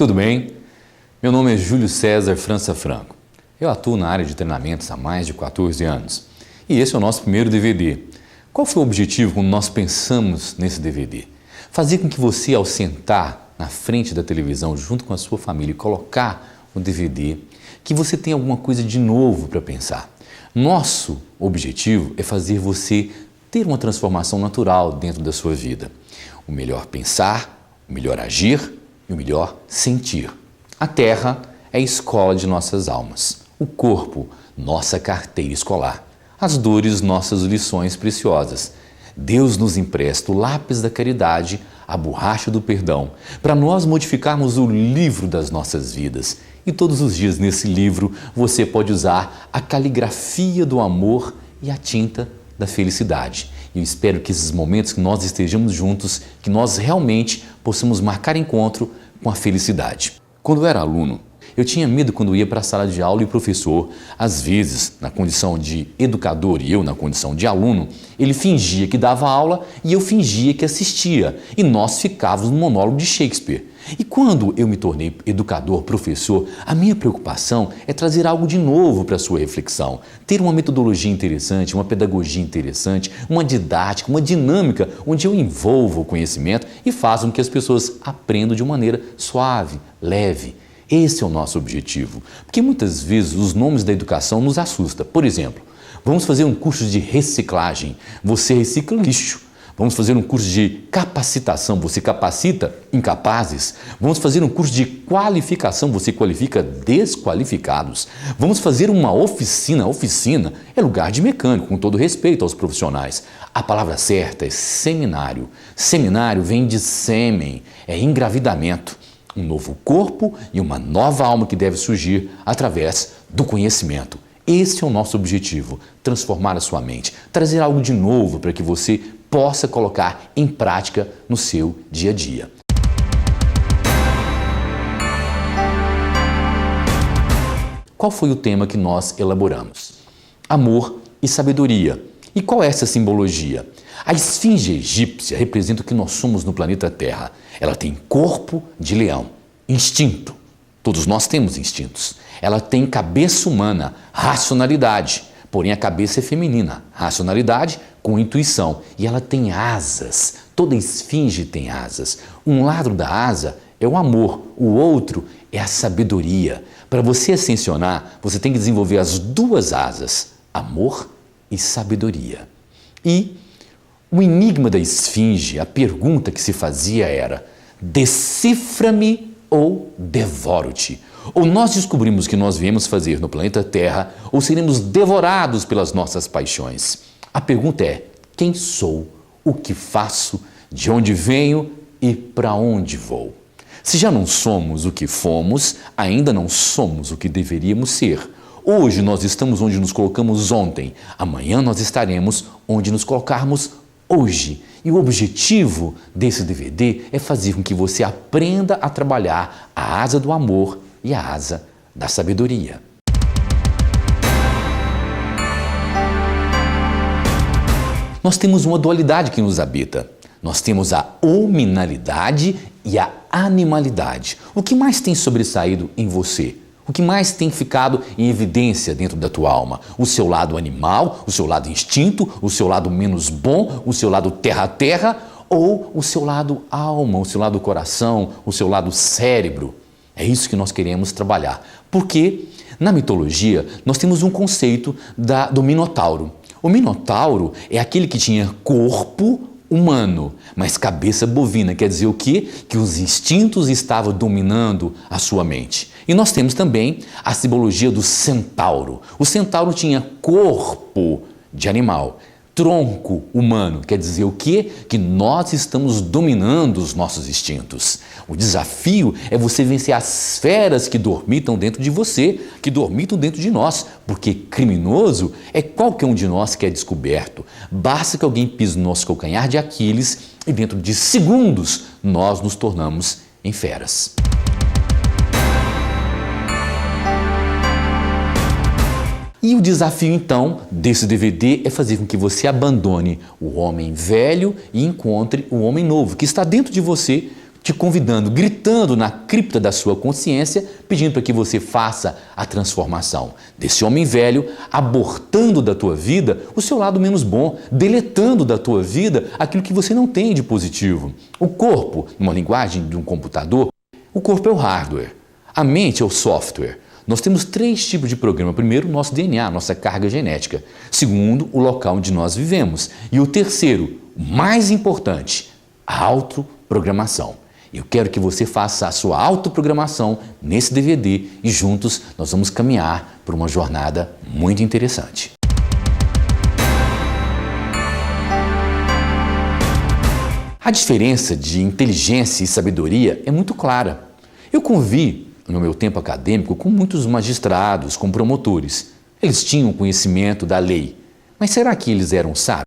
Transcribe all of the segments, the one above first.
Tudo bem? Meu nome é Júlio César França Franco. Eu atuo na área de treinamentos há mais de 14 anos. E esse é o nosso primeiro DVD. Qual foi o objetivo quando nós pensamos nesse DVD? Fazer com que você, ao sentar na frente da televisão junto com a sua família e colocar o DVD, que você tenha alguma coisa de novo para pensar. Nosso objetivo é fazer você ter uma transformação natural dentro da sua vida. O melhor pensar, o melhor agir e o melhor sentir. A Terra é a escola de nossas almas. O corpo, nossa carteira escolar. As dores, nossas lições preciosas. Deus nos empresta o lápis da caridade, a borracha do perdão, para nós modificarmos o livro das nossas vidas. E todos os dias nesse livro você pode usar a caligrafia do amor e a tinta da felicidade. E eu espero que esses momentos que nós estejamos juntos, que nós realmente possamos marcar encontro com a felicidade. Quando eu era aluno, eu tinha medo quando eu ia para a sala de aula e o professor, às vezes, na condição de educador e eu na condição de aluno, ele fingia que dava aula e eu fingia que assistia. E nós ficávamos no monólogo de Shakespeare. E quando eu me tornei educador, professor, a minha preocupação é trazer algo de novo para a sua reflexão. Ter uma metodologia interessante, uma pedagogia interessante, uma didática, uma dinâmica onde eu envolvo o conhecimento e faço com que as pessoas aprendam de uma maneira suave, leve. Esse é o nosso objetivo. Porque muitas vezes os nomes da educação nos assustam. Por exemplo, vamos fazer um curso de reciclagem. Você recicla lixo. Vamos fazer um curso de capacitação, você capacita incapazes. Vamos fazer um curso de qualificação, você qualifica desqualificados. Vamos fazer uma oficina. Oficina é lugar de mecânico, com todo respeito aos profissionais. A palavra certa é seminário. Seminário vem de sêmen, é engravidamento. Um novo corpo e uma nova alma que deve surgir através do conhecimento. Esse é o nosso objetivo, transformar a sua mente, trazer algo de novo para que você possa colocar em prática no seu dia a dia. Qual foi o tema que nós elaboramos? Amor e sabedoria. E qual é essa simbologia? A esfinge egípcia representa o que nós somos no planeta Terra. Ela tem corpo de leão, instinto. Todos nós temos instintos. Ela tem cabeça humana, racionalidade. Porém, a cabeça é feminina, racionalidade com intuição. E ela tem asas. Toda esfinge tem asas. Um lado da asa é o amor, o outro é a sabedoria. Para você ascensionar, você tem que desenvolver as duas asas, amor e sabedoria. E o enigma da esfinge, a pergunta que se fazia era: decifra-me ou devoro-te? Ou nós descobrimos o que nós viemos fazer no planeta Terra, ou seremos devorados pelas nossas paixões. A pergunta é: quem sou? O que faço? De onde venho e para onde vou? Se já não somos o que fomos, ainda não somos o que deveríamos ser. Hoje nós estamos onde nos colocamos ontem, amanhã nós estaremos onde nos colocarmos hoje. E o objetivo desse DVD é fazer com que você aprenda a trabalhar a asa do amor e a asa da sabedoria. Nós temos uma dualidade que nos habita. Nós temos a hominalidade e a animalidade. O que mais tem sobressaído em você? O que mais tem ficado em evidência dentro da tua alma? O seu lado animal, o seu lado instinto, o seu lado menos bom, o seu lado terra-terra ou o seu lado alma, o seu lado coração, o seu lado cérebro? É isso que nós queremos trabalhar. Porque na mitologia nós temos um conceito do Minotauro. O Minotauro é aquele que tinha corpo humano, mas cabeça bovina. Quer dizer o quê? Que os instintos estavam dominando a sua mente. E nós temos também a simbologia do centauro. O centauro tinha corpo de animal, tronco humano. Quer dizer o quê? Que nós estamos dominando os nossos instintos. O desafio é você vencer as feras que dormitam dentro de você, que dormitam dentro de nós, porque criminoso é qualquer um de nós que é descoberto. Basta que alguém pise no nosso calcanhar de Aquiles e dentro de segundos nós nos tornamos em feras. E o desafio, então, desse DVD é fazer com que você abandone o homem velho e encontre o homem novo, que está dentro de você, te convidando, gritando na cripta da sua consciência, pedindo para que você faça a transformação desse homem velho, abortando da tua vida o seu lado menos bom, deletando da tua vida aquilo que você não tem de positivo. O corpo, numa linguagem de um computador, o corpo é o hardware, a mente é o software. Nós temos 3 tipos de programa. Primeiro, o nosso DNA, nossa carga genética. Segundo, o local onde nós vivemos. E o terceiro, o mais importante, a autoprogramação. Eu quero que você faça a sua autoprogramação nesse DVD e juntos nós vamos caminhar por uma jornada muito interessante. A diferença de inteligência e sabedoria é muito clara. Eu convivi no meu tempo acadêmico com muitos magistrados, com promotores. Eles tinham conhecimento da lei, mas será que eles eram sábios?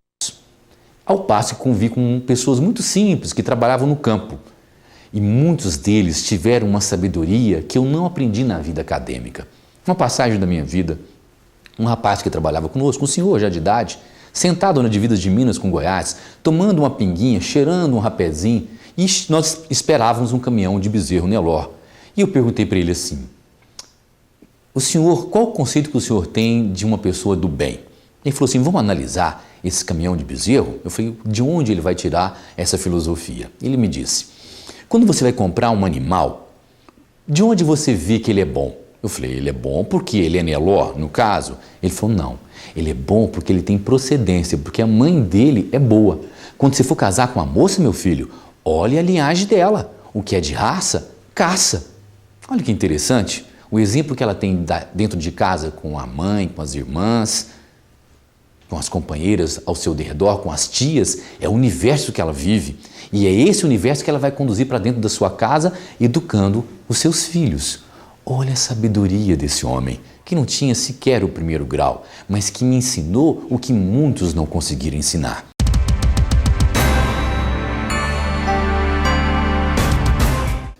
Ao passo que convivi com pessoas muito simples que trabalhavam no campo. E muitos deles tiveram uma sabedoria que eu não aprendi na vida acadêmica. Uma passagem da minha vida, um rapaz que trabalhava conosco, um senhor já de idade, sentado na divisa de Minas com Goiás, tomando uma pinguinha, cheirando um rapézinho, e nós esperávamos um caminhão de bezerro Nelor. E eu perguntei para ele assim, qual o conceito que o senhor tem de uma pessoa do bem? Ele falou assim, vamos analisar esse caminhão de bezerro? Eu falei, de onde ele vai tirar essa filosofia? Ele me disse, quando você vai comprar um animal, de onde você vê que ele é bom? Eu falei, ele é bom porque ele é Nelor, no caso? Ele falou, não, ele é bom porque ele tem procedência, porque a mãe dele é boa. Quando você for casar com uma moça, meu filho, olhe a linhagem dela. O que é de raça, caça. Olha que interessante, o exemplo que ela tem dentro de casa com a mãe, com as irmãs, com as companheiras ao seu redor, com as tias, é o universo que ela vive. E é esse universo que ela vai conduzir para dentro da sua casa, educando os seus filhos. Olha a sabedoria desse homem, que não tinha sequer o 1º grau, mas que me ensinou o que muitos não conseguiram ensinar.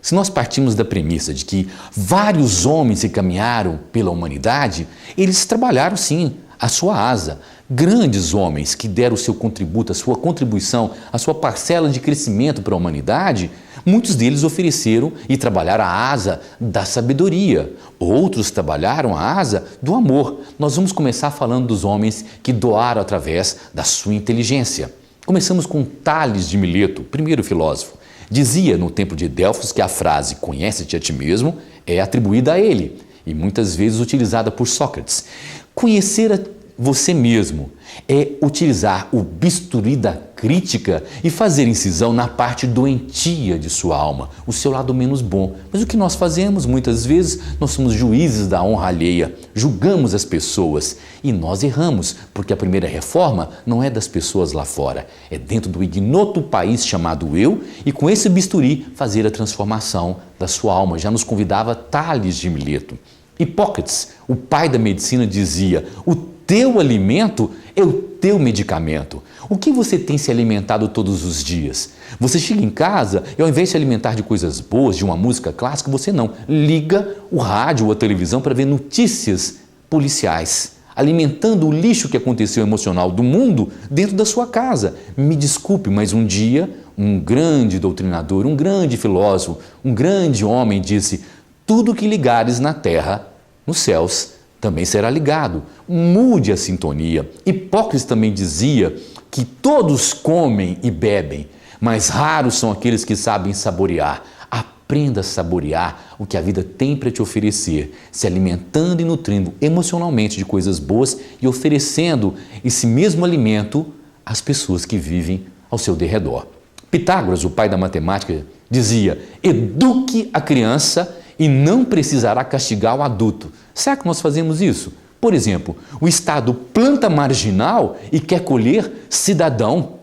Se nós partimos da premissa de que vários homens que caminharam pela humanidade, eles trabalharam sim a sua asa. Grandes homens que deram o seu contributo, a sua contribuição, a sua parcela de crescimento para a humanidade, muitos deles ofereceram e trabalharam a asa da sabedoria. Outros trabalharam a asa do amor. Nós vamos começar falando dos homens que doaram através da sua inteligência. Começamos com Tales de Mileto, primeiro filósofo. Dizia no templo de Delfos que a frase "conhece-te a ti mesmo" é atribuída a ele e muitas vezes utilizada por Sócrates. Conhecer a você mesmo é utilizar o bisturi da crítica e fazer incisão na parte doentia de sua alma, o seu lado menos bom. Mas o que nós fazemos muitas vezes, nós somos juízes da honra alheia, julgamos as pessoas e nós erramos, porque a primeira reforma não é das pessoas lá fora, é dentro do ignoto país chamado eu e com esse bisturi fazer a transformação da sua alma. Já nos convidava Tales de Mileto. Hipócrates, o pai da medicina, dizia: o teu alimento é o teu medicamento. O que você tem se alimentado todos os dias? Você chega em casa e ao invés de se alimentar de coisas boas, de uma música clássica, você não. Liga o rádio ou a televisão para ver notícias policiais, alimentando o lixo que aconteceu emocional do mundo dentro da sua casa. Me desculpe, mas um dia um grande doutrinador, um grande filósofo, um grande homem disse: tudo que ligares na terra, nos céus, também será ligado. Mude a sintonia. Hipócrates também dizia que todos comem e bebem, mas raros são aqueles que sabem saborear. Aprenda a saborear o que a vida tem para te oferecer, se alimentando e nutrindo emocionalmente de coisas boas e oferecendo esse mesmo alimento às pessoas que vivem ao seu derredor. Pitágoras, o pai da matemática, dizia: eduque a criança e não precisará castigar o adulto. Será que nós fazemos isso? Por exemplo, o Estado planta marginal e quer colher cidadão.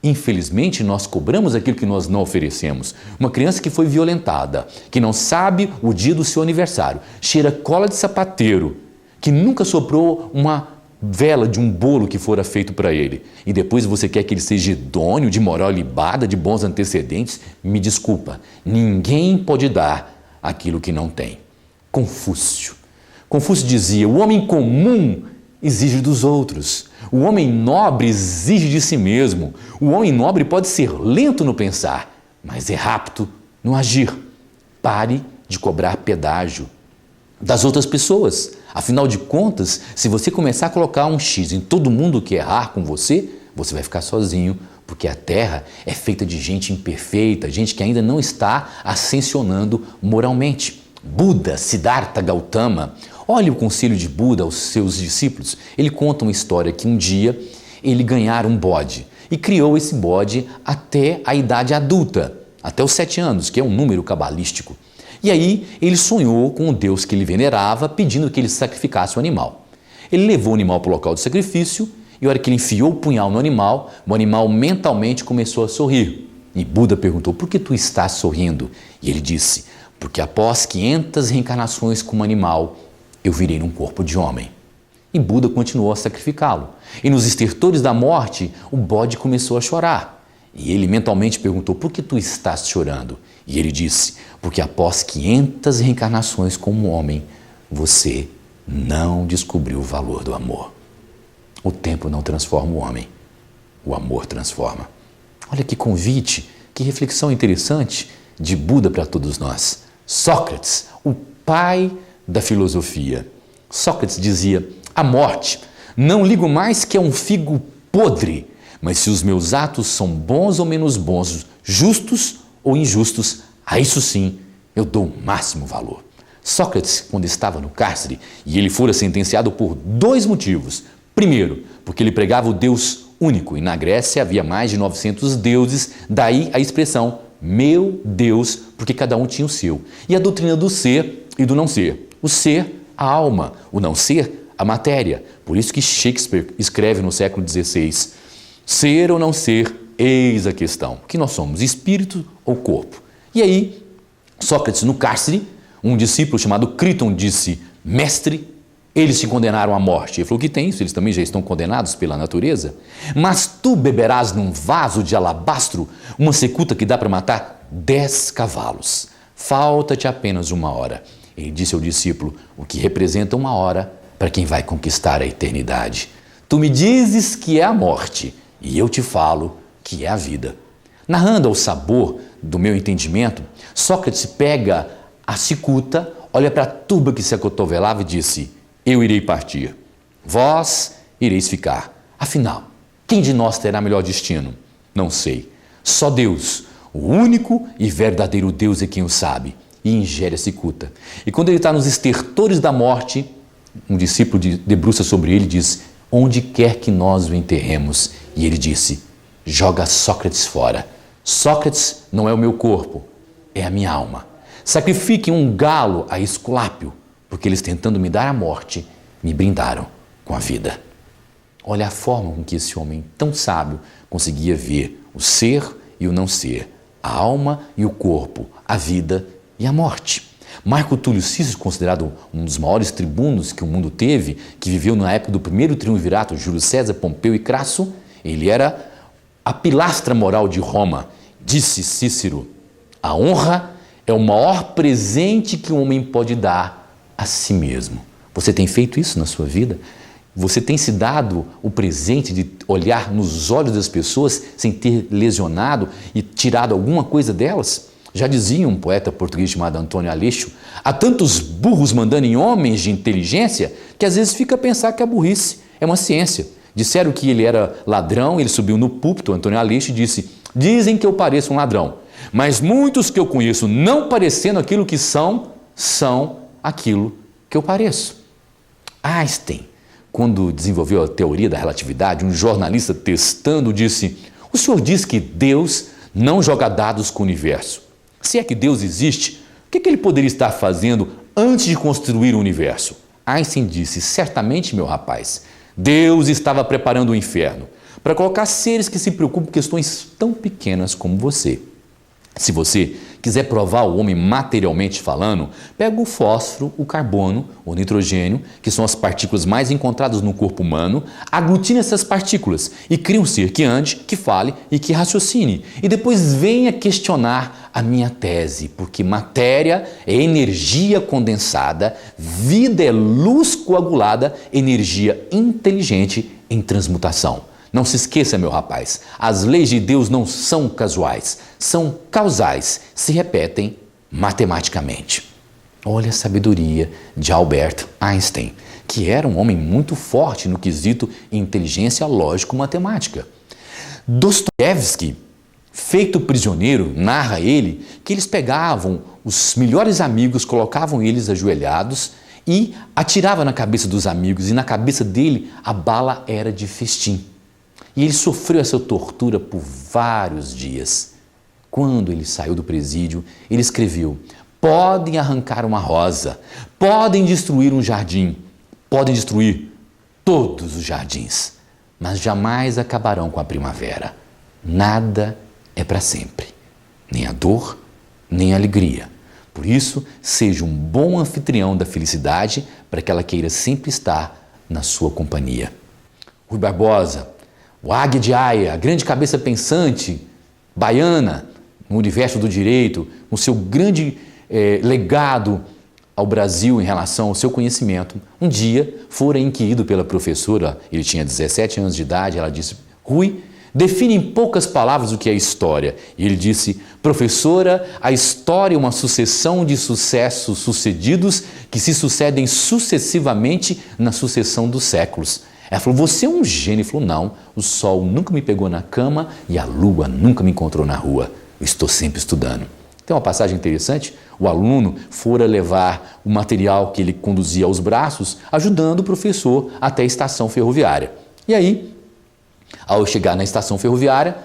Infelizmente, nós cobramos aquilo que nós não oferecemos. Uma criança que foi violentada, que não sabe o dia do seu aniversário, cheira cola de sapateiro, que nunca soprou uma vela de um bolo que fora feito para ele, e depois você quer que ele seja idôneo, de moral ilibada, de bons antecedentes, me desculpa, ninguém pode dar aquilo que não tem. Confúcio dizia: o homem comum exige dos outros, o homem nobre exige de si mesmo. O homem nobre pode ser lento no pensar, mas é rápido no agir. Pare de cobrar pedágio das outras pessoas. Afinal de contas, se você começar a colocar um X em todo mundo que errar com você, você vai ficar sozinho, porque a Terra é feita de gente imperfeita, gente que ainda não está ascensionando moralmente. Buda, Siddhartha Gautama, olhe o conselho de Buda aos seus discípulos. Ele conta uma história que um dia ele ganhara um bode e criou esse bode até a idade adulta, até os 7 anos, que é um número cabalístico. E aí ele sonhou com o Deus que ele venerava, pedindo que ele sacrificasse o animal. Ele levou o animal para o local de sacrifício e a hora que ele enfiou o punhal no animal, o animal mentalmente começou a sorrir. E Buda perguntou, por que tu estás sorrindo? E ele disse, porque após 500 reencarnações como animal, eu virei num corpo de homem. E Buda continuou a sacrificá-lo. E nos estertores da morte, o bode começou a chorar. E ele mentalmente perguntou, por que tu estás chorando? E ele disse, porque após 500 reencarnações como homem, você não descobriu o valor do amor. O tempo não transforma o homem, o amor transforma. Olha que convite, que reflexão interessante de Buda para todos nós. Sócrates, o pai da filosofia. Sócrates dizia, a morte, não ligo mais que a um figo podre, mas se os meus atos são bons ou menos bons, justos ou injustos, a isso sim eu dou o máximo valor. Sócrates, quando estava no cárcere, e ele fora sentenciado por 2 motivos. Primeiro, porque ele pregava o Deus único, e na Grécia havia mais de 900 deuses, daí a expressão, meu Deus, porque cada um tinha o seu. E a doutrina do ser e do não ser. O ser, a alma, o não ser, a matéria. Por isso que Shakespeare escreve no século XVI, ser ou não ser, eis a questão. Que nós somos, espírito ou corpo? E aí, Sócrates no cárcere, um discípulo chamado Críton disse, mestre, eles te condenaram à morte. Ele falou, que tem isso? Eles também já estão condenados pela natureza. Mas tu beberás num vaso de alabastro uma cicuta que dá para matar 10 cavalos. Falta-te apenas 1 hora. Ele disse ao discípulo, o que representa 1 hora para quem vai conquistar a eternidade. Tu me dizes que é a morte, e eu te falo que é a vida. Narrando ao sabor do meu entendimento, Sócrates pega a cicuta, olha para a tuba que se acotovelava e disse, eu irei partir, vós ireis ficar. Afinal, quem de nós terá melhor destino? Não sei. Só Deus, o único e verdadeiro Deus é quem o sabe, e ingere a cicuta. E quando ele está nos estertores da morte, um discípulo debruça sobre ele e diz, onde quer que nós o enterremos? E ele disse, joga Sócrates fora. Sócrates não é o meu corpo, é a minha alma. Sacrifiquem um galo a Esculápio, porque eles tentando me dar a morte, me brindaram com a vida. Olha a forma com que esse homem tão sábio conseguia ver o ser e o não ser, a alma e o corpo, a vida e a morte. Marco Túlio Cícero, considerado um dos maiores tribunos que o mundo teve, que viveu na época do primeiro triunvirato, Júlio César, Pompeu e Crasso, ele era a pilastra moral de Roma. Disse Cícero, a honra é o maior presente que um homem pode dar a si mesmo. Você tem feito isso na sua vida? Você tem se dado o presente de olhar nos olhos das pessoas sem ter lesionado e tirado alguma coisa delas? Já dizia um poeta português chamado Antônio Aleixo, há tantos burros mandando em homens de inteligência que às vezes fica a pensar que a burrice é uma ciência. Disseram que ele era ladrão, ele subiu no púlpito, Antônio Aleixo, e disse, dizem que eu pareço um ladrão, mas muitos que eu conheço não parecendo aquilo que são aquilo que eu pareço. Einstein, quando desenvolveu a teoria da relatividade, um jornalista testando disse, o senhor diz que Deus não joga dados com o universo. Se é que Deus existe, o que ele poderia estar fazendo antes de construir o universo? Einstein disse, certamente, meu rapaz, Deus estava preparando o inferno para colocar seres que se preocupam com questões tão pequenas como você. Se você quiser provar o homem materialmente falando, pega o fósforo, o carbono, o nitrogênio, que são as partículas mais encontradas no corpo humano, aglutina essas partículas e cria um ser que ande, que fale e que raciocine. E depois venha questionar a minha tese, porque matéria é energia condensada, vida é luz coagulada, energia inteligente em transmutação. Não se esqueça, meu rapaz, as leis de Deus não são casuais, são causais, se repetem matematicamente. Olha a sabedoria de Albert Einstein, que era um homem muito forte no quesito inteligência lógico-matemática. Dostoiévski, feito prisioneiro, narra ele que eles pegavam os melhores amigos, colocavam eles ajoelhados e atiravam na cabeça dos amigos, e na cabeça dele a bala era de festim. E ele sofreu essa tortura por vários dias. Quando ele saiu do presídio, ele escreveu: podem arrancar uma rosa, podem destruir um jardim, podem destruir todos os jardins, mas jamais acabarão com a primavera. Nada é para sempre, nem a dor, nem a alegria. Por isso, seja um bom anfitrião da felicidade para que ela queira sempre estar na sua companhia. Rui Barbosa, o Águia de Aia, a grande cabeça pensante baiana no universo do direito, com seu grande legado ao Brasil em relação ao seu conhecimento, um dia fora inquirido pela professora, ele tinha 17 anos de idade, ela disse: Rui, define em poucas palavras o que é história. E ele disse: professora, a história é uma sucessão de sucessos sucedidos que se sucedem sucessivamente na sucessão dos séculos. Ela falou: você é um gênio. Ele falou: não, o sol nunca me pegou na cama e a lua nunca me encontrou na rua. Eu estou sempre estudando. Tem uma passagem interessante, o aluno fora levar o material que ele conduzia aos braços, ajudando o professor até a estação ferroviária. E aí, ao chegar na estação ferroviária,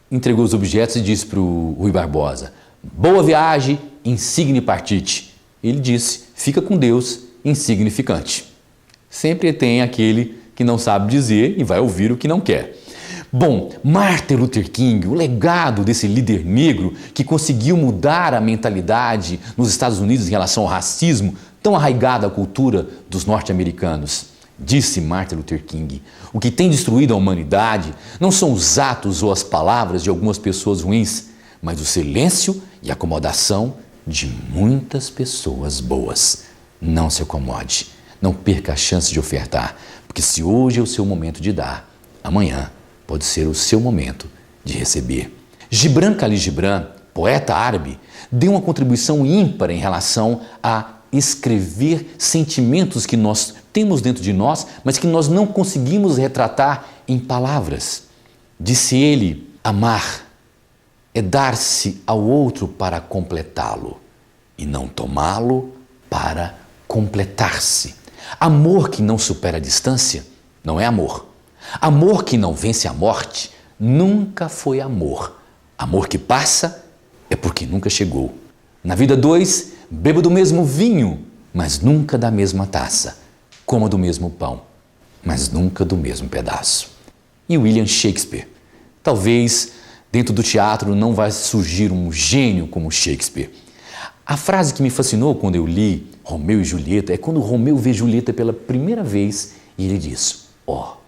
entregou os objetos e disse para o Rui Barbosa: boa viagem, insigne partite. Ele disse: fica com Deus, insignificante. Sempre tem aquele que não sabe dizer e vai ouvir o que não quer. Bom, Martin Luther King, o legado desse líder negro que conseguiu mudar a mentalidade nos Estados Unidos em relação ao racismo tão arraigado à cultura dos norte-americanos. Disse Martin Luther King: o que tem destruído a humanidade não são os atos ou as palavras de algumas pessoas ruins, mas o silêncio e a acomodação de muitas pessoas boas. Não se acomode, não perca a chance de ofertar, porque se hoje é o seu momento de dar, amanhã pode ser o seu momento de receber. Gibran Khalil Gibran, poeta árabe, deu uma contribuição ímpar em relação a escrever sentimentos que nós temos dentro de nós, mas que nós não conseguimos retratar em palavras. Disse ele: amar é dar-se ao outro para completá-lo e não tomá-lo para completar-se. Amor que não supera a distância não é amor. Amor que não vence a morte nunca foi amor. Amor que passa é porque nunca chegou. Na vida dois, beba do mesmo vinho, mas nunca da mesma taça. Coma do mesmo pão, mas nunca do mesmo pedaço. E William Shakespeare. Talvez dentro do teatro não vai surgir um gênio como Shakespeare. A frase que me fascinou quando eu li Romeu e Julieta é quando Romeu vê Julieta pela primeira vez e ele diz: ó,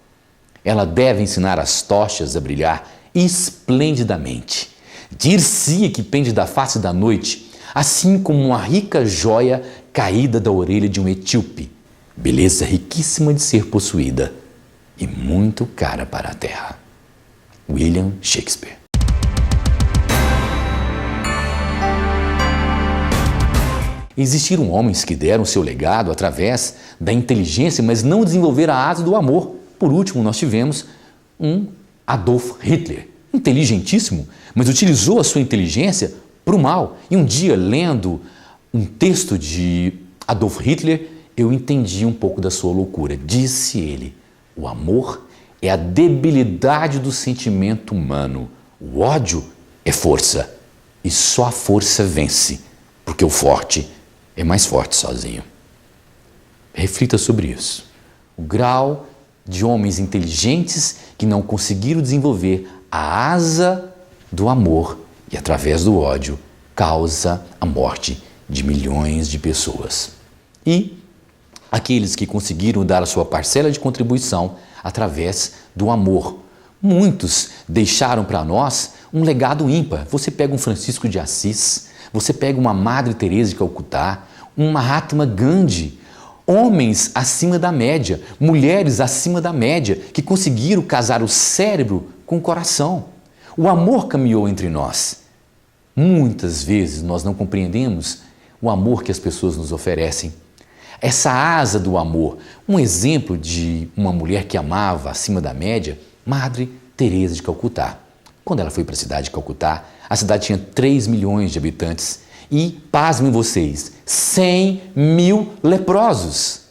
ela deve ensinar as tochas a brilhar esplendidamente. Dir-se-ia que pende da face da noite, assim como uma rica joia caída da orelha de um etíope. Beleza riquíssima de ser possuída e muito cara para a terra. William Shakespeare. Existiram homens que deram seu legado através da inteligência, mas não desenvolveram a arte do amor. Por último, nós tivemos um Adolf Hitler, inteligentíssimo, mas utilizou a sua inteligência para o mal. E um dia, lendo um texto de Adolf Hitler, eu entendi um pouco da sua loucura. Disse ele: o amor é a debilidade do sentimento humano. O ódio é força. E só a força vence, porque o forte é mais forte sozinho. Reflita sobre isso. O grau de homens inteligentes que não conseguiram desenvolver a asa do amor e, através do ódio, causa a morte de milhões de pessoas. E aqueles que conseguiram dar a sua parcela de contribuição através do amor. Muitos deixaram para nós um legado ímpar. Você pega um Francisco de Assis, você pega uma Madre Teresa de Calcutá, um Mahatma Gandhi, Homens acima da média, mulheres acima da média, que conseguiram casar o cérebro com o coração. O amor caminhou entre nós. Muitas vezes nós não compreendemos o amor que as pessoas nos oferecem. Essa asa do amor, um exemplo de uma mulher que amava acima da média, Madre Teresa de Calcutá. Quando ela foi para a cidade de Calcutá, a cidade tinha 3 milhões de habitantes e, pasmem vocês, 100 mil leprosos.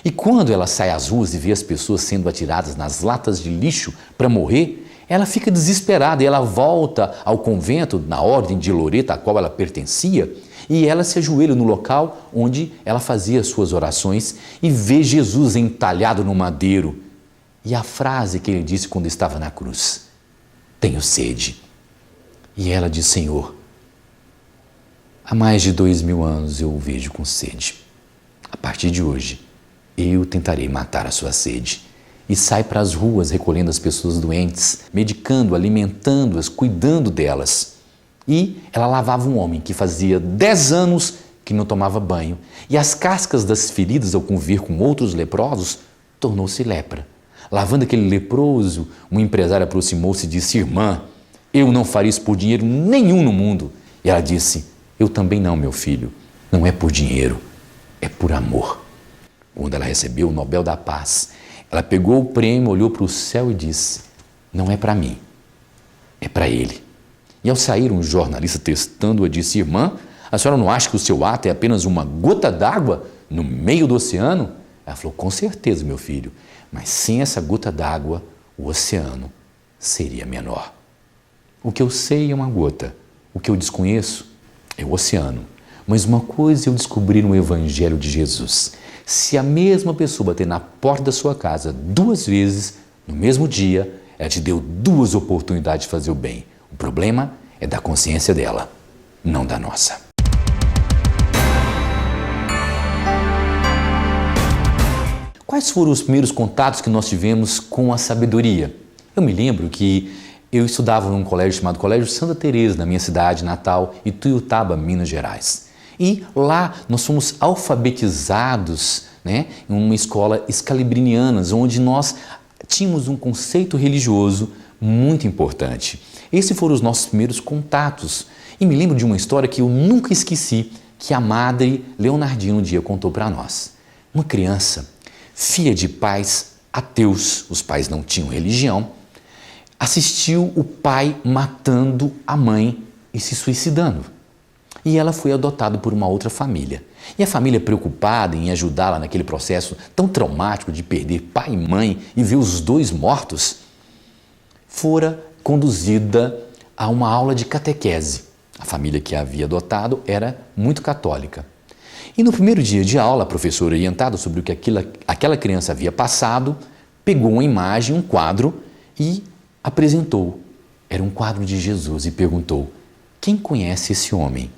E quando ela sai às ruas e vê as pessoas sendo atiradas nas latas de lixo para morrer, ela fica desesperada e ela volta ao convento, na ordem de Loreto, a qual ela pertencia, e ela se ajoelha no local onde ela fazia as suas orações e vê Jesus entalhado no madeiro. E a frase que ele disse quando estava na cruz: tenho sede. E ela diz: Senhor, há mais de 2000 anos eu o vejo com sede. A partir de hoje, eu tentarei matar a sua sede. E sai para as ruas recolhendo as pessoas doentes, medicando, alimentando-as, cuidando delas. E ela lavava um homem que fazia 10 anos que não tomava banho. E as cascas das feridas, ao conviver com outros leprosos, tornou-se lepra. Lavando aquele leproso, um empresário aproximou-se e disse: irmã, eu não faria isso por dinheiro nenhum no mundo. E ela disse: eu também não, meu filho. Não é por dinheiro, é por amor. Quando ela recebeu o Nobel da Paz, ela pegou o prêmio, olhou para o céu e disse: não é para mim, é para ele. E ao sair, um jornalista testando-a disse: irmã, a senhora não acha que o seu ato é apenas uma gota d'água no meio do oceano? Ela falou: com certeza, meu filho, mas sem essa gota d'água, o oceano seria menor. O que eu sei é uma gota, o que eu desconheço é o oceano. Mas uma coisa eu descobri no Evangelho de Jesus: se a mesma pessoa bater na porta da sua casa 2 vezes no mesmo dia, ela te deu 2 oportunidades de fazer o bem. O problema é da consciência dela, não da nossa. Quais foram os primeiros contatos que nós tivemos com a sabedoria? Eu me lembro que eu estudava num colégio chamado Colégio Santa Teresa, na minha cidade natal, Ituiutaba, Minas Gerais. E lá nós fomos alfabetizados, em uma escola escalibriniana, onde nós tínhamos um conceito religioso muito importante. Esses foram os nossos primeiros contatos. E me lembro de uma história que eu nunca esqueci, que a Madre Leonardina um dia contou para nós. Uma criança, filha de pais ateus, os pais não tinham religião, assistiu o pai matando a mãe e se suicidando. E ela foi adotada por uma outra família. E a família, preocupada em ajudá-la naquele processo tão traumático de perder pai e mãe e ver os 2 mortos, fora conduzida a uma aula de catequese. A família que a havia adotado era muito católica. E no primeiro dia de aula, a professora, orientada sobre o que aquela criança havia passado, pegou uma imagem, um quadro e apresentou. Era um quadro de Jesus e perguntou: quem conhece esse homem?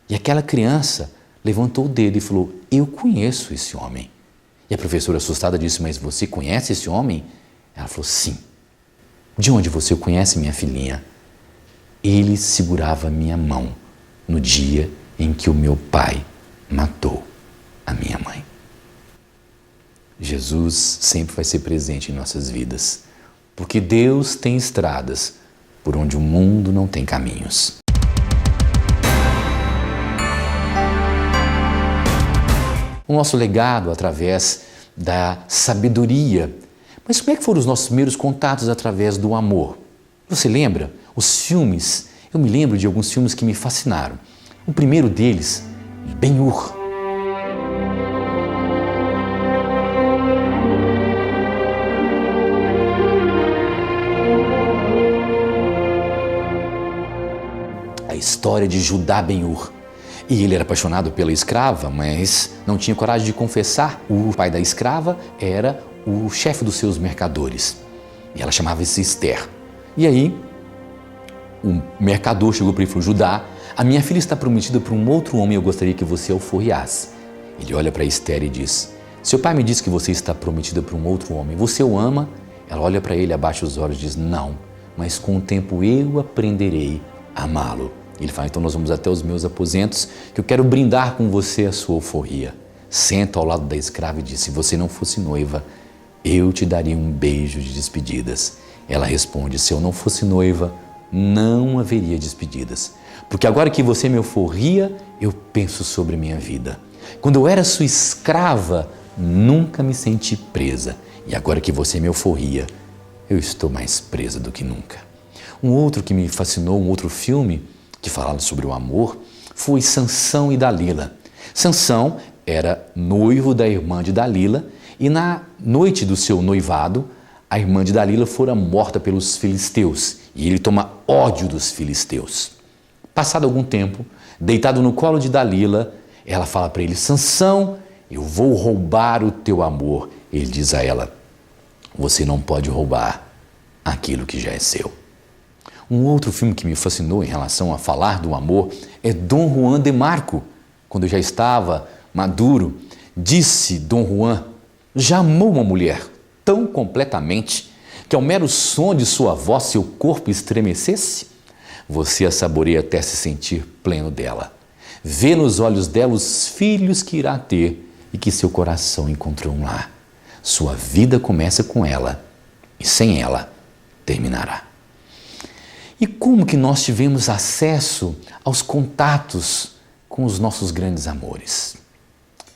E aquela criança levantou o dedo e falou: eu conheço esse homem. E a professora, assustada, disse: mas você conhece esse homem? Ela falou: sim. De onde você o conhece, minha filhinha? Ele segurava minha mão no dia em que o meu pai matou a minha mãe. Jesus sempre vai ser presente em nossas vidas, porque Deus tem estradas por onde o mundo não tem caminhos. O nosso legado através da sabedoria. Mas como é que foram os nossos primeiros contatos através do amor? Você lembra? Os filmes. Eu me lembro de alguns filmes que me fascinaram. O primeiro deles, Ben-Hur. A história de Judá Ben-Hur. E ele era apaixonado pela escrava, mas não tinha coragem de confessar. O pai da escrava era o chefe dos seus mercadores. E ela chamava-se Esther. E aí, o mercador chegou para ele e falou: Judá, a minha filha está prometida para um outro homem e eu gostaria que você a alforriasse. Ele olha para Esther e diz: seu pai me disse que você está prometida para um outro homem. Você o ama? Ela olha para ele, abaixa os olhos e diz: não, mas com o tempo eu aprenderei a amá-lo. Ele fala: então nós vamos até os meus aposentos, que eu quero brindar com você a sua alforria. senta ao lado da escrava e diz: se você não fosse noiva, eu te daria um beijo de despedidas. Ela responde: se eu não fosse noiva, não haveria despedidas. Porque agora que você me alforria, eu penso sobre minha vida. Quando eu era sua escrava, nunca me senti presa. E agora que você me alforria, eu estou mais presa do que nunca. Um outro que me fascinou, um outro filme que falava sobre o amor, foi Sansão e Dalila. Sansão era noivo da irmã de Dalila e na noite do seu noivado, a irmã de Dalila fora morta pelos filisteus e ele toma ódio dos filisteus. Passado algum tempo, deitado no colo de Dalila, ela fala para ele: Sansão, eu vou roubar o teu amor. Ele diz a ela: você não pode roubar aquilo que já é seu. Um outro filme que me fascinou em relação a falar do amor é Dom Juan de Marco. Quando eu já estava maduro, disse Dom Juan: já amou uma mulher tão completamente que ao mero som de sua voz seu corpo estremecesse? Você a saboreia até se sentir pleno dela. Vê nos olhos dela os filhos que irá ter e que seu coração encontrou um lar. Sua vida começa com ela e sem ela terminará. E como que nós tivemos acesso aos contatos com os nossos grandes amores?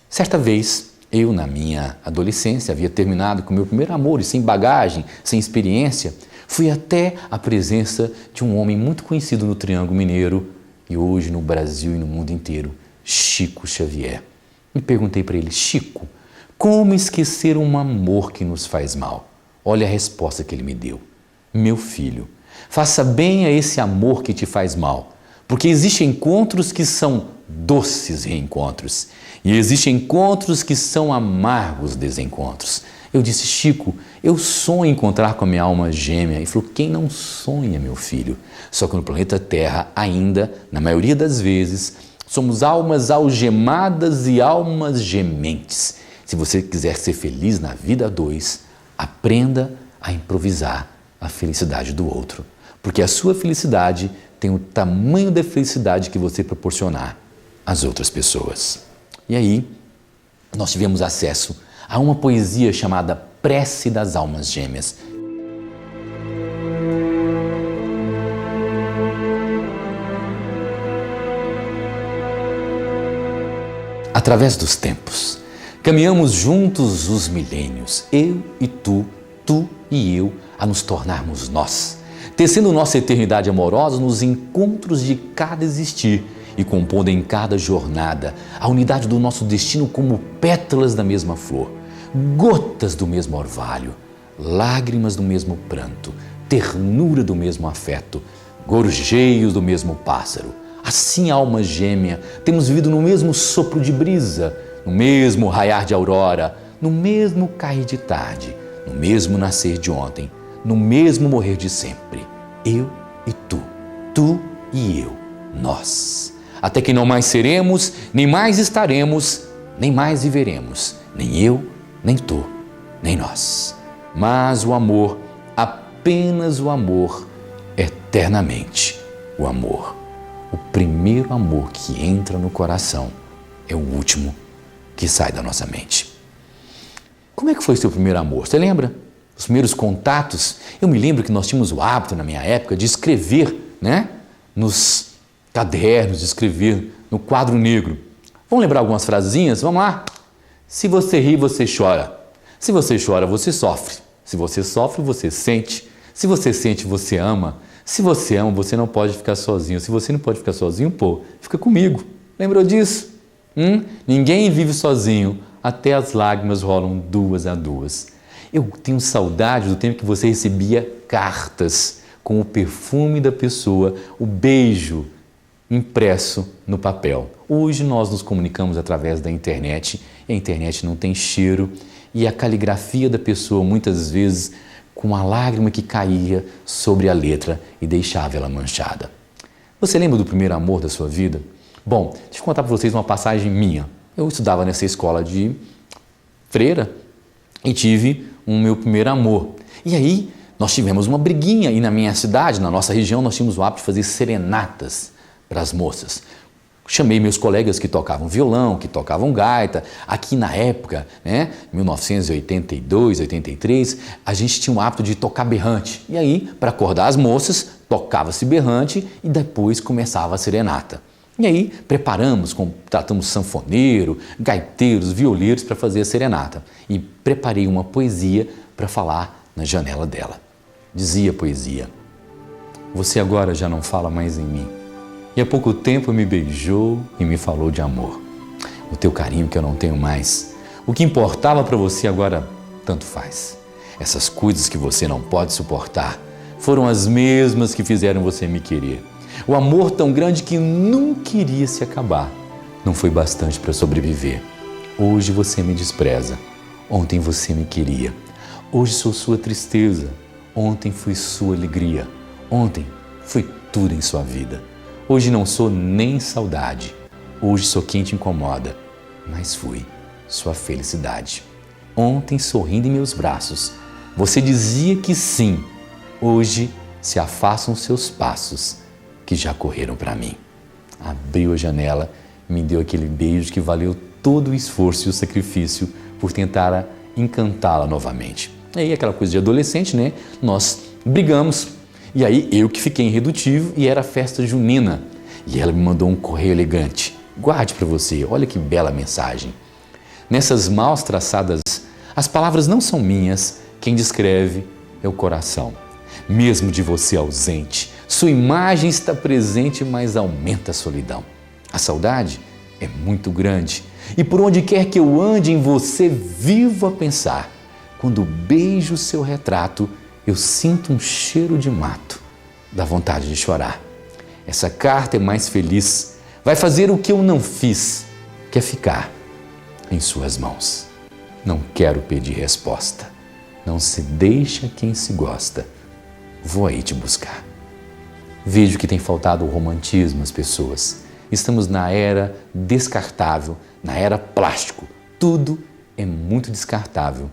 Certa vez, eu na minha adolescência havia terminado com o meu primeiro amor e sem bagagem, sem experiência, fui até a presença de um homem muito conhecido no Triângulo Mineiro e hoje no Brasil e no mundo inteiro, Chico Xavier. E perguntei para ele: Chico, como esquecer um amor que nos faz mal? Olha a resposta que ele me deu: meu filho, faça bem a esse amor que te faz mal, porque existem encontros que são doces reencontros e existem encontros que são amargos desencontros. Eu disse: Chico, eu sonho em encontrar com a minha alma gêmea. Ele falou: quem não sonha, meu filho? Só que no planeta Terra ainda, na maioria das vezes, somos almas algemadas e almas gementes. Se você quiser ser feliz na vida a dois, aprenda a improvisar a felicidade do outro, porque a sua felicidade tem o tamanho da felicidade que você proporcionar às outras pessoas. E aí, nós tivemos acesso a uma poesia chamada Prece das Almas Gêmeas. Através dos tempos, caminhamos juntos os milênios, eu e tu e eu, a nos tornarmos nós, tecendo nossa eternidade amorosa nos encontros de cada existir e compondo em cada jornada a unidade do nosso destino como pétalas da mesma flor, gotas do mesmo orvalho, lágrimas do mesmo pranto, ternura do mesmo afeto, gorjeios do mesmo pássaro. Assim, alma gêmea, temos vivido no mesmo sopro de brisa, no mesmo raiar de aurora, no mesmo cair de tarde, no mesmo nascer de ontem, no mesmo morrer de sempre. Eu e tu e eu, nós. Até que não mais seremos, nem mais estaremos, nem mais viveremos, nem eu, nem tu, nem nós. Mas o amor, apenas o amor, eternamente o amor. O primeiro amor que entra no coração é o último que sai da nossa mente. Como é que foi o seu primeiro amor? Você lembra? Os primeiros contatos? Eu me lembro que nós tínhamos o hábito na minha época de escrever, nos cadernos, de escrever no quadro negro. Vamos lembrar algumas frasinhas? Vamos lá? Se você ri, você chora. Se você chora, você sofre. Se você sofre, você sente. Se você sente, você ama. Se você ama, você não pode ficar sozinho. Se você não pode ficar sozinho, fica comigo. Lembrou disso? Ninguém vive sozinho. Até as lágrimas rolam duas a duas. Eu tenho saudade do tempo que você recebia cartas com o perfume da pessoa, o beijo impresso no papel. Hoje nós nos comunicamos através da internet e a internet não tem cheiro e a caligrafia da pessoa muitas vezes com a lágrima que caía sobre a letra e deixava ela manchada. Você lembra do primeiro amor da sua vida? Bom, deixa eu contar para vocês uma passagem minha. Eu estudava nessa escola de freira e tive o meu primeiro amor. E aí nós tivemos uma briguinha e na minha cidade, na nossa região, nós tínhamos o hábito de fazer serenatas para as moças. Chamei meus colegas que tocavam violão, que tocavam gaita. Aqui na época, 1982, 83, a gente tinha o hábito de tocar berrante. E aí, para acordar as moças, tocava-se berrante e depois começava a serenata. E aí, contratamos sanfoneiro, gaiteiros, violeiros para fazer a serenata. E preparei uma poesia para falar na janela dela. Dizia a poesia: você agora já não fala mais em mim. E há pouco tempo me beijou e me falou de amor. O teu carinho que eu não tenho mais. O que importava para você agora tanto faz. Essas coisas que você não pode suportar foram as mesmas que fizeram você me querer. O amor tão grande que nunca iria se acabar não foi bastante para sobreviver. Hoje você me despreza. Ontem você me queria. Hoje sou sua tristeza. Ontem fui sua alegria. Ontem fui tudo em sua vida. Hoje não sou nem saudade, hoje sou quem te incomoda, mas fui sua felicidade. Ontem, sorrindo em meus braços, você dizia que sim, hoje se afastam seus passos que já correram para mim. Abriu a janela, me deu aquele beijo que valeu todo o esforço e o sacrifício por tentar encantá-la novamente. E aí aquela coisa de adolescente, Nós brigamos. E aí eu que fiquei irredutivo e era festa junina. E ela me mandou um correio elegante. Guarde para você, olha que bela mensagem. Nessas mal traçadas, as palavras não são minhas, quem descreve é o coração. Mesmo de você ausente, sua imagem está presente, mas aumenta a solidão. A saudade é muito grande e por onde quer que eu ande em você vivo a pensar. Quando beijo seu retrato, eu sinto um cheiro de mato, dá vontade de chorar. Essa carta é mais feliz, vai fazer o que eu não fiz, que é ficar em suas mãos. Não quero pedir resposta, não se deixa quem se gosta, vou aí te buscar. Vejo que tem faltado o romantismo às pessoas. Estamos na era descartável, na era plástico, tudo é muito descartável.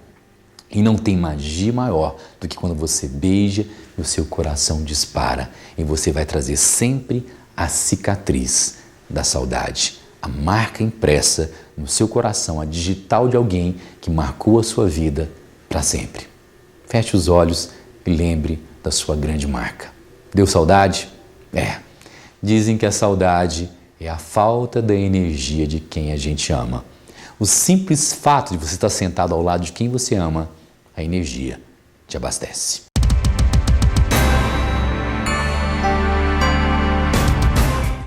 E não tem magia maior do que quando você beija e o seu coração dispara. E você vai trazer sempre a cicatriz da saudade, a marca impressa no seu coração, a digital de alguém que marcou a sua vida para sempre. Feche os olhos e lembre da sua grande marca. Deu saudade? Dizem que a saudade é a falta da energia de quem a gente ama. O simples fato de você estar sentado ao lado de quem você ama, a energia te abastece.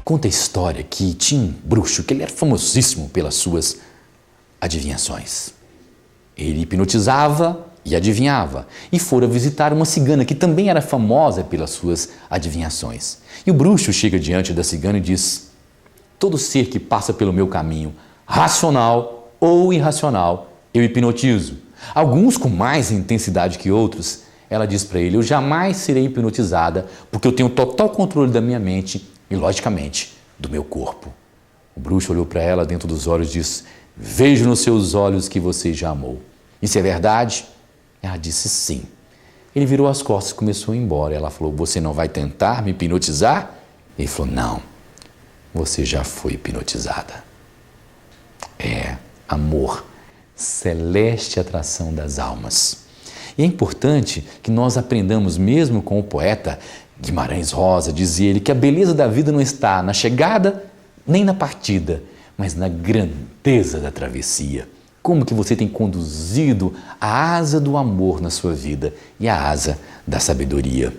Conta a história que tinha um bruxo, que ele era famosíssimo pelas suas adivinhações. Ele hipnotizava e adivinhava, e fora visitar uma cigana que também era famosa pelas suas adivinhações. E o bruxo chega diante da cigana e diz: todo ser que passa pelo meu caminho, racional ou irracional, eu hipnotizo. Alguns com mais intensidade que outros. Ela diz para ele: eu jamais serei hipnotizada porque eu tenho total controle da minha mente e, logicamente, do meu corpo. O bruxo olhou para ela dentro dos olhos e disse: vejo nos seus olhos que você já amou. Isso é verdade? Ela disse sim. Ele virou as costas e começou a ir embora. Ela falou: você não vai tentar me hipnotizar? Ele falou: não, você já foi hipnotizada. Amor, celeste atração das almas. E é importante que nós aprendamos, mesmo com o poeta Guimarães Rosa, dizia ele que a beleza da vida não está na chegada nem na partida, mas na grandeza da travessia. Como que você tem conduzido a asa do amor na sua vida e a asa da sabedoria.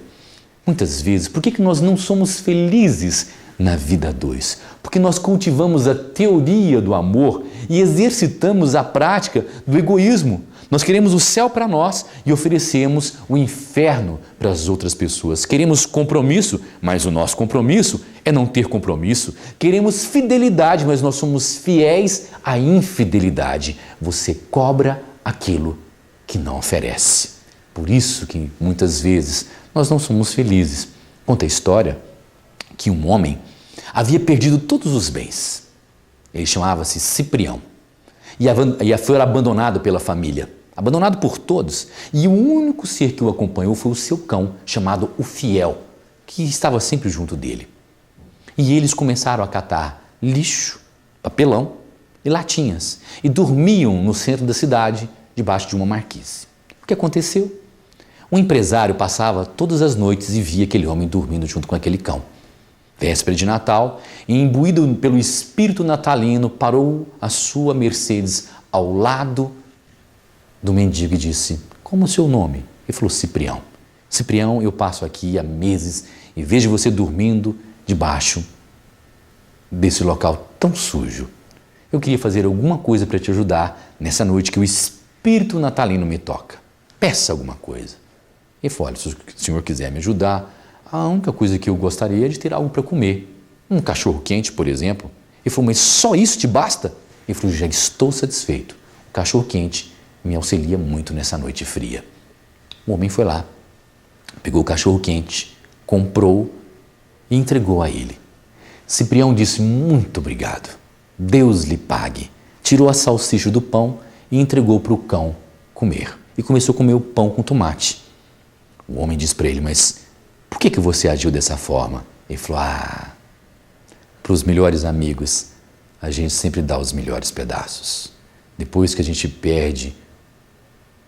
Muitas vezes, por que nós não somos felizes na vida a dois? Porque nós cultivamos a teoria do amor e exercitamos a prática do egoísmo. Nós queremos o céu para nós e oferecemos o inferno para as outras pessoas. Queremos compromisso, mas o nosso compromisso é não ter compromisso. Queremos fidelidade, mas nós somos fiéis à infidelidade. Você cobra aquilo que não oferece. Por isso que muitas vezes nós não somos felizes. Conta a história que um homem havia perdido todos os bens. Ele chamava-se Ciprião e foi abandonado pela família, abandonado por todos. E o único ser que o acompanhou foi o seu cão, chamado o Fiel, que estava sempre junto dele. E eles começaram a catar lixo, papelão e latinhas e dormiam no centro da cidade, debaixo de uma marquise. O que aconteceu? Um empresário passava todas as noites e via aquele homem dormindo junto com aquele cão. Véspera de Natal, e imbuído pelo espírito natalino, parou a sua Mercedes ao lado do mendigo e disse: como é o seu nome? Ele falou: Ciprião. Ciprião, eu passo aqui há meses e vejo você dormindo debaixo desse local tão sujo. Eu queria fazer alguma coisa para te ajudar nessa noite que o espírito natalino me toca. Peça alguma coisa. Ele falou: olha, se o senhor quiser me ajudar, a única coisa que eu gostaria é de ter algo para comer. Um cachorro quente, por exemplo. Ele falou: mas só isso te basta? Ele falou: já estou satisfeito. O cachorro quente me auxilia muito nessa noite fria. O homem foi lá, pegou o cachorro quente, comprou e entregou a ele. Ciprião disse: muito obrigado, Deus lhe pague. Tirou a salsicha do pão e entregou para o cão comer. E começou a comer o pão com tomate. O homem disse para ele: mas por que você agiu dessa forma? Ele falou: para os melhores amigos, a gente sempre dá os melhores pedaços. Depois que a gente perde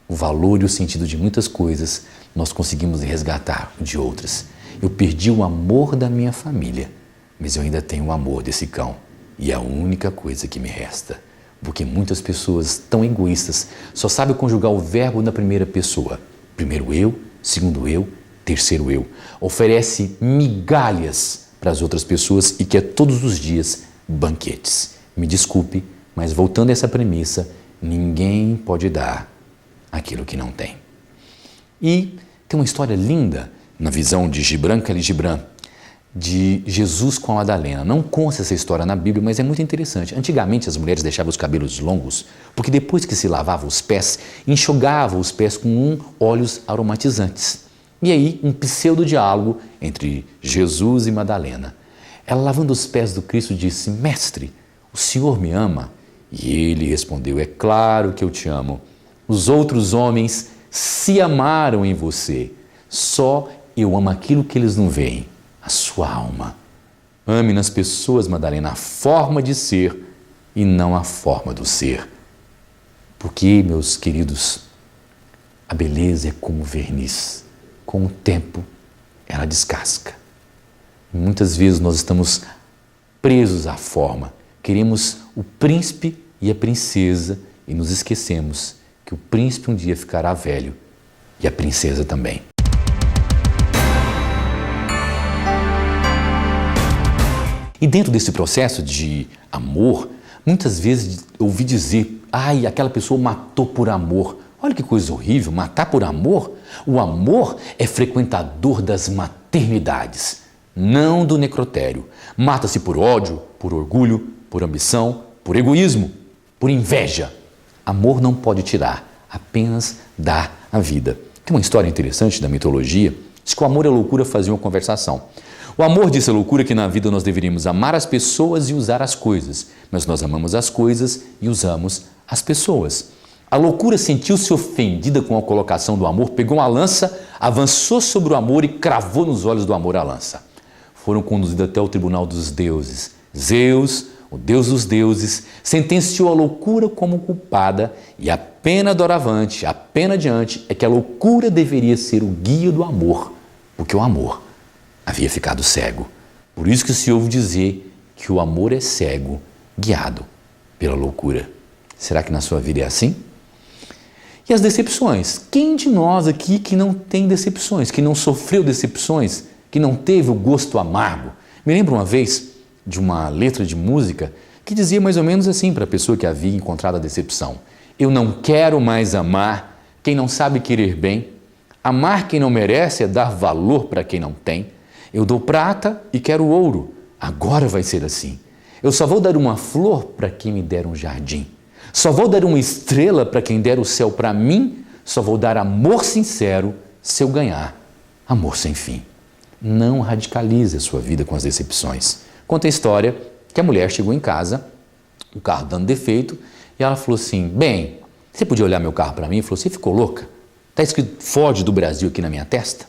o valor e o sentido de muitas coisas, nós conseguimos resgatar o de outras. Eu perdi o amor da minha família, mas eu ainda tenho o amor desse cão. E é a única coisa que me resta. Porque muitas pessoas tão egoístas só sabem conjugar o verbo na primeira pessoa. Primeiro eu, segundo eu, terceiro eu. Oferece migalhas para as outras pessoas e quer todos os dias banquetes. Me desculpe, mas voltando a essa premissa, ninguém pode dar aquilo que não tem. E tem uma história linda na visão de Gibran Khalil Gibran, de Jesus com a Madalena. Não consta essa história na Bíblia, mas é muito interessante. Antigamente as mulheres deixavam os cabelos longos, porque depois que se lavava os pés, enxugavam os pés com óleos aromatizantes. E aí um pseudo-diálogo entre Jesus e Madalena. Ela, lavando os pés do Cristo, disse: mestre, o Senhor me ama? E ele respondeu: é claro que eu te amo. Os outros homens se amaram em você. Só eu amo aquilo que eles não veem, a sua alma. Ame nas pessoas, Madalena, a forma de ser e não a forma do ser. Porque, meus queridos, a beleza é como verniz. Com o tempo, ela descasca. Muitas vezes nós estamos presos à forma. Queremos o príncipe e a princesa e nos esquecemos que o príncipe um dia ficará velho e a princesa também. E dentro desse processo de amor, muitas vezes ouvi dizer: ai, aquela pessoa matou por amor. Olha que coisa horrível, matar por amor. O amor é frequentador das maternidades, não do necrotério. Mata-se por ódio, por orgulho, por ambição, por egoísmo, por inveja. Amor não pode tirar, apenas dá a vida. Tem uma história interessante da mitologia, diz que o amor e a loucura faziam uma conversação. O amor disse a loucura que na vida nós deveríamos amar as pessoas e usar as coisas, mas nós amamos as coisas e usamos as pessoas. A loucura sentiu-se ofendida com a colocação do amor, pegou uma lança, avançou sobre o amor e cravou nos olhos do amor a lança. Foram conduzidos até o tribunal dos deuses. Zeus, o deus dos deuses, sentenciou a loucura como culpada e a pena doravante, a pena adiante, é que a loucura deveria ser o guia do amor, porque o amor havia ficado cego. Por isso que se ouve dizer que o amor é cego, guiado pela loucura. Será que na sua vida é assim? E as decepções? Quem de nós aqui que não tem decepções, que não sofreu decepções, que não teve o gosto amargo? Me lembro uma vez de uma letra de música que dizia mais ou menos assim para a pessoa que havia encontrado a decepção: eu não quero mais amar quem não sabe querer bem. Amar quem não merece é dar valor para quem não tem. Eu dou prata e quero ouro. Agora vai ser assim. Eu só vou dar uma flor para quem me der um jardim. Só vou dar uma estrela para quem der o céu para mim. Só vou dar amor sincero se eu ganhar amor sem fim. Não radicalize a sua vida com as decepções. Conta a história que a mulher chegou em casa, o carro dando defeito, e ela falou assim: bem, você podia olhar meu carro para mim? Ele falou: você ficou louca? Está escrito Ford do Brasil aqui na minha testa?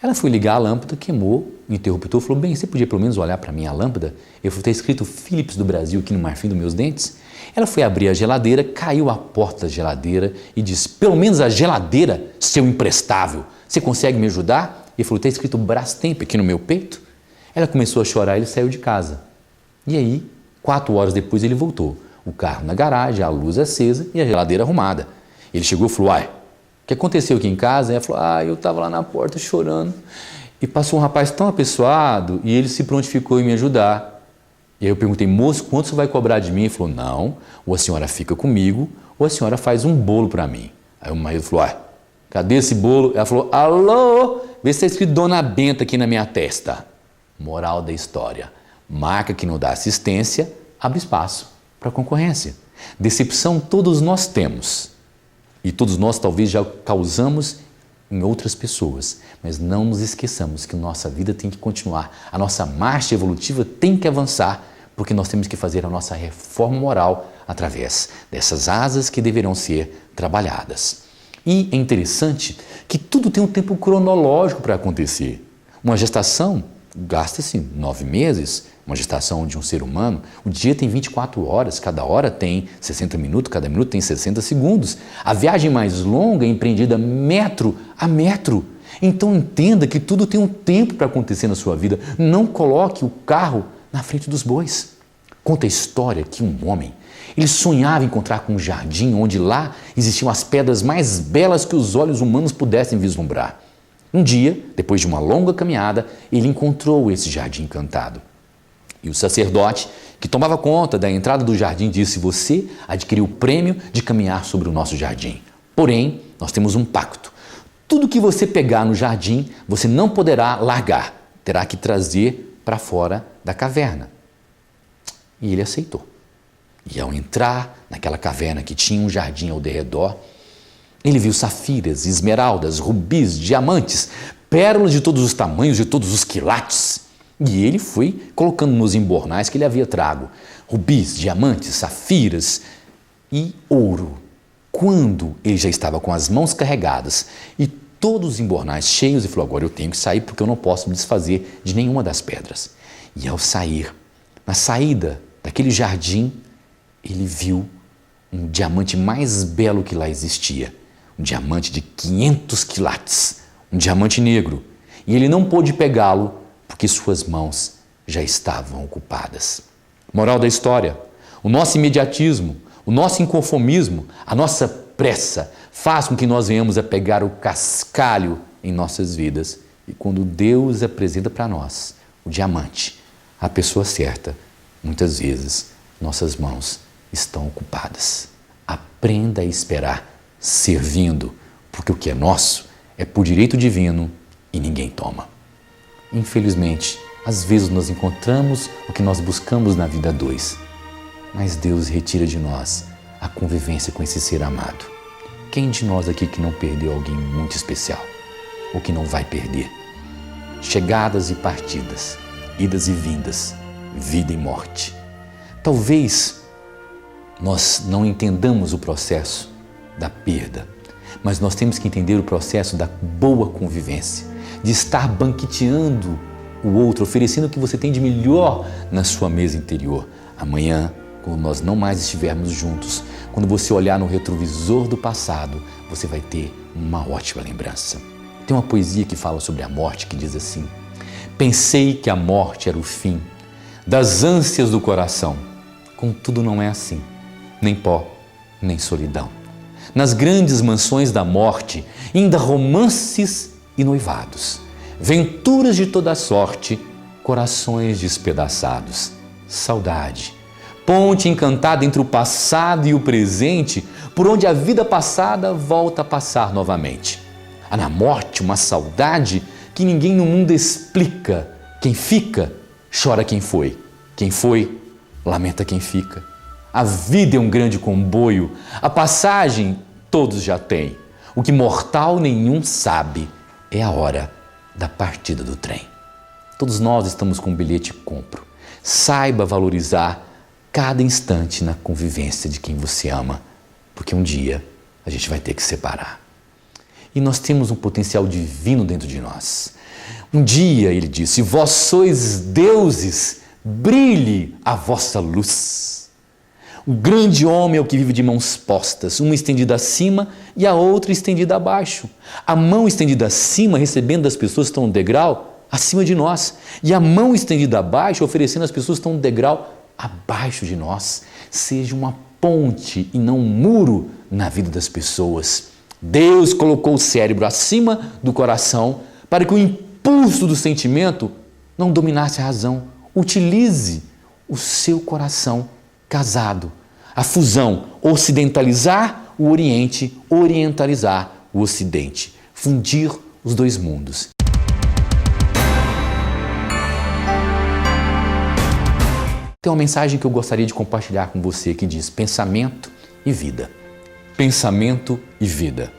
Ela foi ligar a lâmpada, queimou o interruptor, falou, bem, você podia pelo menos olhar para mim a lâmpada? Eu falei, está escrito Philips do Brasil aqui no marfim dos meus dentes? Ela foi abrir a geladeira, caiu a porta da geladeira e disse, pelo menos a geladeira, seu imprestável, você consegue me ajudar? Ele falou, está escrito Brastemp aqui no meu peito? Ela começou a chorar e ele saiu de casa. E aí, 4 horas depois ele voltou. O carro na garagem, a luz acesa e a geladeira arrumada. Ele chegou e falou, o que aconteceu aqui em casa? Ela falou, eu estava lá na porta chorando e passou um rapaz tão apessoado e ele se prontificou em me ajudar. E aí eu perguntei, moço, quanto você vai cobrar de mim? Ele falou, não, ou a senhora fica comigo ou a senhora faz um bolo para mim. Aí o marido falou, cadê esse bolo? Ela falou, alô, vê se está escrito Dona Benta aqui na minha testa. Moral da história, marca que não dá assistência, abre espaço para concorrência. Decepção todos nós temos. E todos nós talvez já causamos em outras pessoas, mas não nos esqueçamos que nossa vida tem que continuar, a nossa marcha evolutiva tem que avançar, porque nós temos que fazer a nossa reforma moral através dessas asas que deverão ser trabalhadas. E é interessante que tudo tem um tempo cronológico para acontecer. Uma gestação gasta-se 9 meses, uma gestação de um ser humano, o dia tem 24 horas, cada hora tem 60 minutos, cada minuto tem 60 segundos. A viagem mais longa é empreendida metro a metro. Então entenda que tudo tem um tempo para acontecer na sua vida. Não coloque o carro na frente dos bois. Conta a história que um homem, ele sonhava encontrar com um jardim onde lá existiam as pedras mais belas que os olhos humanos pudessem vislumbrar. Um dia, depois de uma longa caminhada, ele encontrou esse jardim encantado. E o sacerdote, que tomava conta da entrada do jardim, disse, você adquiriu o prêmio de caminhar sobre o nosso jardim. Porém, nós temos um pacto. Tudo que você pegar no jardim, você não poderá largar. Terá que trazer para fora da caverna. E ele aceitou. E ao entrar naquela caverna que tinha um jardim ao derredor, ele viu safiras, esmeraldas, rubis, diamantes, pérolas de todos os tamanhos, de todos os quilates. E ele foi colocando nos embornais que ele havia trago rubis, diamantes, safiras e ouro. Quando ele já estava com as mãos carregadas e todos os embornais cheios, ele falou, agora eu tenho que sair porque eu não posso me desfazer de nenhuma das pedras. E ao sair, na saída daquele jardim, ele viu um diamante mais belo que lá existia. Um diamante de 500 quilates, um diamante negro. E ele não pôde pegá-lo porque suas mãos já estavam ocupadas. Moral da história, o nosso imediatismo, o nosso inconformismo, a nossa pressa faz com que nós venhamos a pegar o cascalho em nossas vidas. E quando Deus apresenta para nós o diamante, a pessoa certa, muitas vezes nossas mãos estão ocupadas. Aprenda a esperar, servindo, porque o que é nosso é por direito divino e ninguém toma. Infelizmente, às vezes nós encontramos o que nós buscamos na vida a dois, mas Deus retira de nós a convivência com esse ser amado. Quem de nós aqui que não perdeu alguém muito especial? Ou que não vai perder? Chegadas e partidas, idas e vindas, vida e morte. Talvez nós não entendamos o processo da perda, mas nós temos que entender o processo da boa convivência, de estar banqueteando o outro, oferecendo o que você tem de melhor na sua mesa interior. Amanhã, quando nós não mais estivermos juntos, quando você olhar no retrovisor do passado, você vai ter uma ótima lembrança. Tem uma poesia que fala sobre a morte que diz assim: pensei que a morte era o fim das ânsias do coração, contudo não é assim, nem pó, nem solidão. Nas grandes mansões da morte, ainda romances e noivados, venturas de toda sorte, corações despedaçados, saudade, ponte encantada entre o passado e o presente, por onde a vida passada volta a passar novamente. Há na morte uma saudade que ninguém no mundo explica. Quem fica, chora quem foi. Quem foi, lamenta quem fica. A vida é um grande comboio, a passagem todos já têm. O que mortal nenhum sabe é a hora da partida do trem. Todos nós estamos com um bilhete compro. Saiba valorizar cada instante na convivência de quem você ama, porque um dia a gente vai ter que separar. e nós temos um potencial divino dentro de nós. Um dia ele disse: vós sois deuses, brilhe a vossa luz. O grande homem é o que vive de mãos postas, uma estendida acima e a outra estendida abaixo. A mão estendida acima, recebendo das pessoas que estão no degrau acima de nós, e a mão estendida abaixo, oferecendo às pessoas que estão no degrau abaixo de nós. Seja uma ponte e não um muro na vida das pessoas. Deus colocou o cérebro acima do coração para que o impulso do sentimento não dominasse a razão. Utilize o seu coração casado. A fusão, ocidentalizar o Oriente, orientalizar o Ocidente. Fundir os dois mundos. Tem uma mensagem que eu gostaria de compartilhar com você que diz: pensamento e vida. Pensamento e vida.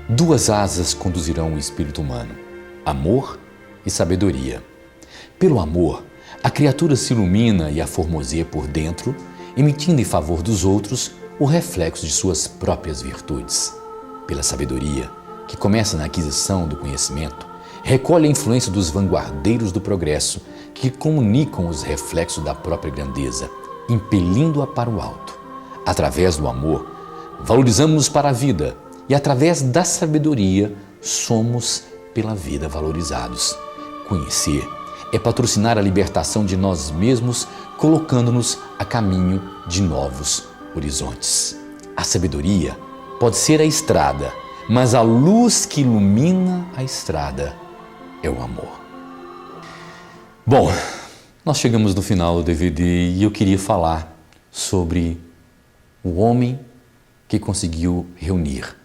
Duas asas conduzirão o espírito humano: amor e sabedoria. Pelo amor, a criatura se ilumina e a formoseia por dentro, emitindo em favor dos outros o reflexo de suas próprias virtudes. Pela sabedoria, que começa na aquisição do conhecimento, recolhe a influência dos vanguardeiros do progresso, que comunicam os reflexos da própria grandeza, impelindo-a para o alto. Através do amor, valorizamos-nos para a vida e, através da sabedoria, somos pela vida valorizados. Conhecer é patrocinar a libertação de nós mesmos, colocando-nos a caminho de novos horizontes. A sabedoria pode ser a estrada, mas a luz que ilumina a estrada é o amor. Bom, nós chegamos no final do DVD e eu queria falar sobre o homem que conseguiu reunir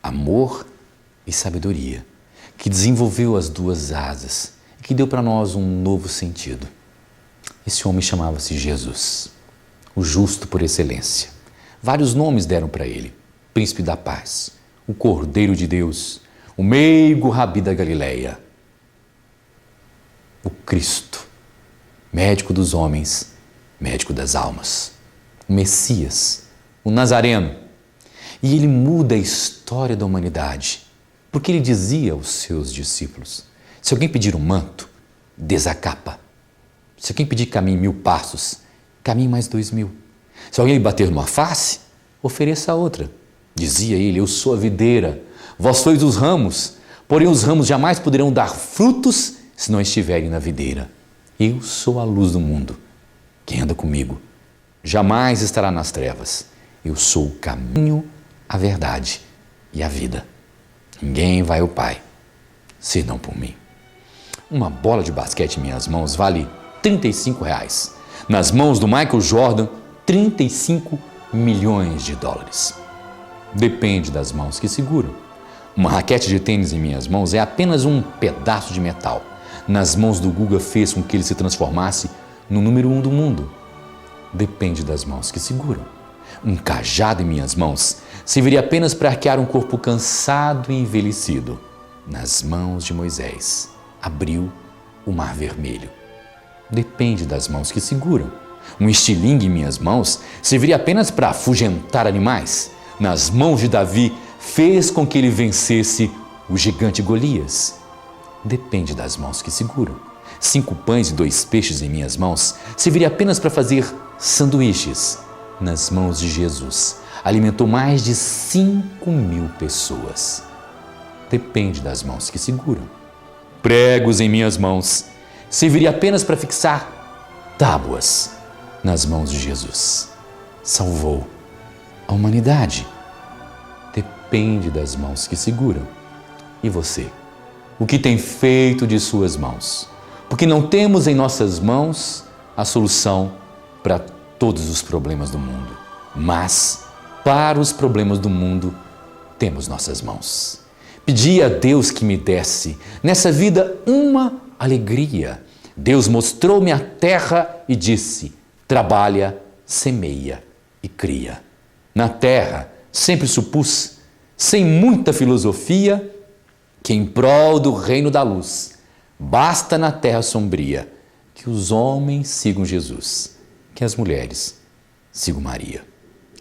amor e sabedoria, que desenvolveu as duas asas e que deu para nós um novo sentido. Esse homem chamava-se Jesus, o justo por excelência. Vários nomes deram para ele: Príncipe da Paz, o Cordeiro de Deus, o meigo Rabi da Galileia, o Cristo, médico dos homens, médico das almas, o Messias, o Nazareno. E ele muda a história da humanidade, porque ele dizia aos seus discípulos: se alguém pedir um manto, desacapa. Se alguém pedir caminhe 1000 passos, caminhe mais 2000. Se alguém lhe bater numa face, ofereça a outra. Dizia ele: eu sou a videira, vós sois os ramos, porém os ramos jamais poderão dar frutos se não estiverem na videira. Eu sou a luz do mundo. Quem anda comigo jamais estará nas trevas. Eu sou o caminho, a verdade e a vida. Ninguém vai ao Pai senão por mim. Uma bola de basquete em minhas mãos vale R$35. Nas mãos do Michael Jordan, 35 milhões de dólares. Depende das mãos que seguram. Uma raquete de tênis em minhas mãos é apenas um pedaço de metal. Nas mãos do Guga fez com que ele se transformasse no número 1 do mundo. Depende das mãos que seguram. Um cajado em minhas mãos serviria apenas para arquear um corpo cansado e envelhecido. Nas mãos de Moisés, abriu o Mar Vermelho. Depende das mãos que seguram. Um estilingue em minhas mãos serviria apenas para afugentar animais. Nas mãos de Davi, fez com que ele vencesse o gigante Golias. Depende das mãos que seguram. 5 pães e 2 peixes em minhas mãos serviria apenas para fazer sanduíches. Nas mãos de Jesus, alimentou mais de 5.000 pessoas. Depende das mãos que seguram. Pregos em minhas mãos serviria apenas para fixar tábuas. Nas mãos de Jesus, salvou a humanidade. Depende das mãos que seguram. E você? O que tem feito de suas mãos? Porque não temos em nossas mãos a solução para todos os problemas do mundo. Mas, para os problemas do mundo, temos nossas mãos. Pedi a Deus que me desse, nessa vida, uma alegria. Deus mostrou-me a terra e disse: trabalha, semeia e cria. Na terra, sempre supus, sem muita filosofia, que em prol do reino da luz, basta na terra sombria que os homens sigam Jesus, que as mulheres sigam Maria.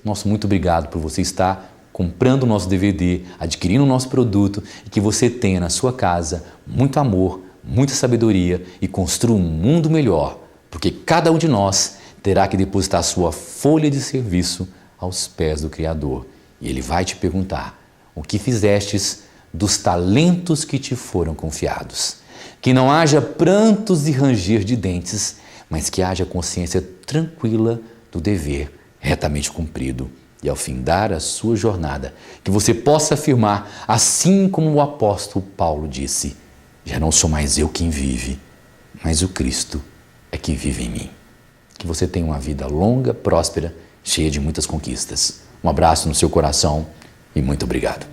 Nosso muito obrigado por você estar comprando o nosso DVD, adquirindo o nosso produto e que você tenha na sua casa muito amor, muita sabedoria e construa um mundo melhor, porque cada um de nós terá que depositar sua folha de serviço aos pés do Criador. E Ele vai te perguntar: o que fizestes dos talentos que te foram confiados? Que não haja prantos e ranger de dentes, mas que haja consciência tranquila do dever retamente cumprido. E ao findar a sua jornada, que você possa afirmar, assim como o apóstolo Paulo disse: já não sou mais eu quem vive, mas o Cristo é que vive em mim. Que você tenha uma vida longa, próspera, cheia de muitas conquistas. Um abraço no seu coração e muito obrigado.